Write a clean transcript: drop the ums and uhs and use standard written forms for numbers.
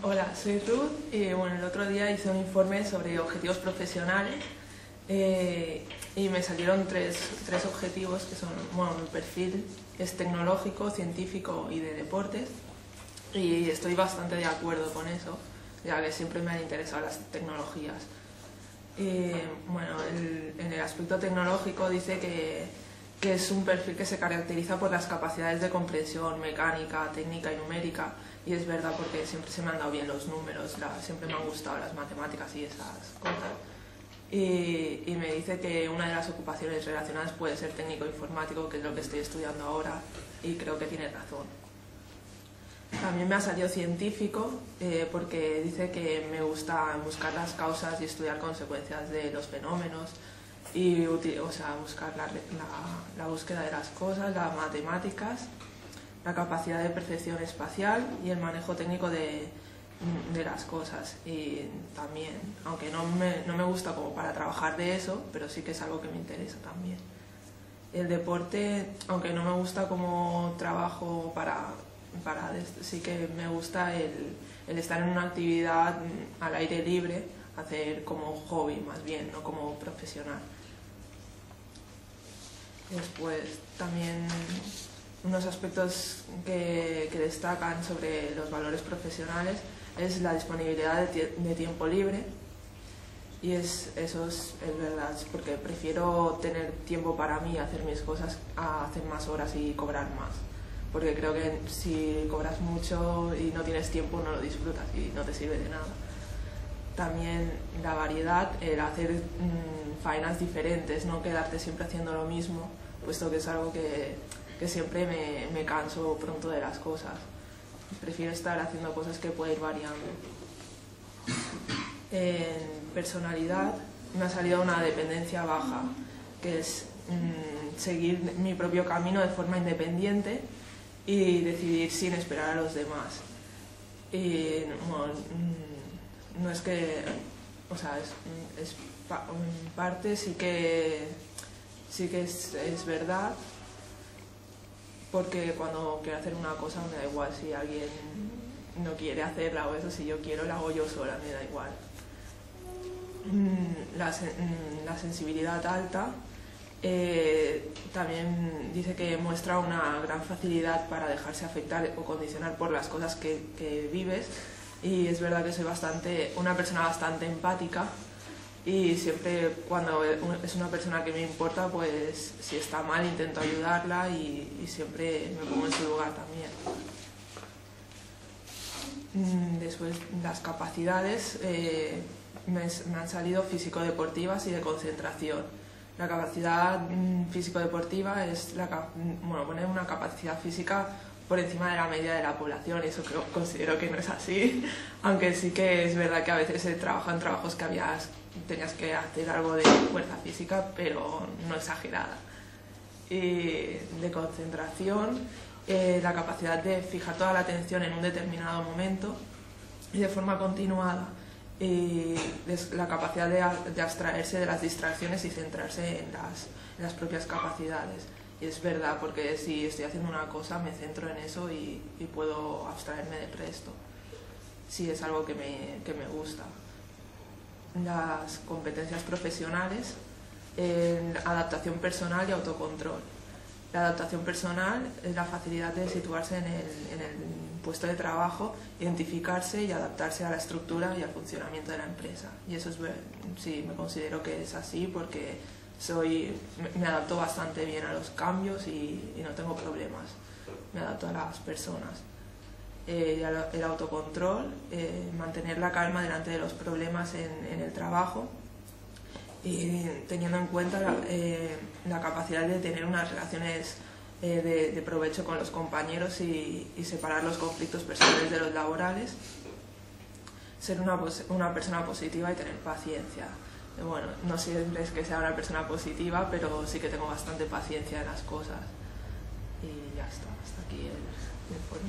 Hola, soy Ruth y bueno, el otro día hice un informe sobre objetivos profesionales y me salieron tres objetivos que son, bueno, mi perfil es tecnológico, científico y de deportes y estoy bastante de acuerdo con eso, ya que siempre me han interesado las tecnologías. Bueno, en el aspecto tecnológico dice que es un perfil que se caracteriza por las capacidades de comprensión mecánica, técnica y numérica, y es verdad porque siempre se me han dado bien los números, siempre me han gustado las matemáticas y esas cosas. Y me dice que una de las ocupaciones relacionadas puede ser técnico informático, que es lo que estoy estudiando ahora, y creo que tiene razón. También me ha salido científico porque dice que me gusta buscar las causas y estudiar consecuencias de los fenómenos y buscar la búsqueda de las cosas, las matemáticas, la capacidad de percepción espacial y el manejo técnico de las cosas. Y también, aunque no me gusta como para trabajar de eso, pero sí que es algo que me interesa también. El deporte, aunque no me gusta como trabajo sí que me gusta el estar en una actividad al aire libre, hacer como hobby más bien, no como profesional. Después también unos aspectos que destacan sobre los valores profesionales es la disponibilidad de tiempo libre, y eso es verdad, porque prefiero tener tiempo para mí, hacer mis cosas, a hacer más horas y cobrar más, porque creo que si cobras mucho y no tienes tiempo no lo disfrutas y no te sirve de nada. También la variedad, el hacer faenas diferentes, no quedarte siempre haciendo lo mismo, puesto que es algo que siempre me canso pronto de las cosas. Prefiero estar haciendo cosas que puedo ir variando. En personalidad me ha salido una dependencia baja, que es seguir mi propio camino de forma independiente y decidir sin esperar a los demás. Y bueno, no es que, o sea, en parte sí que es verdad, porque cuando quiero hacer una cosa me da igual si alguien no quiere hacerla o eso, si yo quiero la hago yo sola, me da igual. La sensibilidad alta también dice que muestra una gran facilidad para dejarse afectar o condicionar por las cosas que vives, y es verdad que soy una persona bastante empática, y siempre cuando es una persona que me importa, pues si está mal intento ayudarla y siempre me pongo en su lugar también. Después, las capacidades me han salido físico-deportivas y de concentración. La capacidad físico-deportiva es poner una capacidad física por encima de la media de la población, y eso considero que no es así, aunque sí que es verdad que a veces he trabajado en trabajos que tenías que hacer algo de fuerza física, pero no exagerada. Y de concentración, la capacidad de fijar toda la atención en un determinado momento y de forma continuada, y la capacidad de abstraerse de las distracciones y centrarse en las propias capacidades. Y es verdad, porque si estoy haciendo una cosa me centro en eso y puedo abstraerme del resto. Sí, es algo que me gusta. Las competencias profesionales, adaptación personal y autocontrol. La adaptación personal es la facilidad de situarse en el puesto de trabajo, identificarse y adaptarse a la estructura y al funcionamiento de la empresa. Y eso sí, me considero que es así, porque me adapto bastante bien a los cambios y no tengo problemas. Me adapto a las personas. El autocontrol, mantener la calma delante de los problemas en el trabajo, y teniendo en cuenta la capacidad de tener unas relaciones de provecho con los compañeros y separar los conflictos personales de los laborales. Ser una persona positiva y tener paciencia. Bueno, no siempre es que sea una persona positiva, pero sí que tengo bastante paciencia en las cosas. Y ya está, hasta aquí el informe.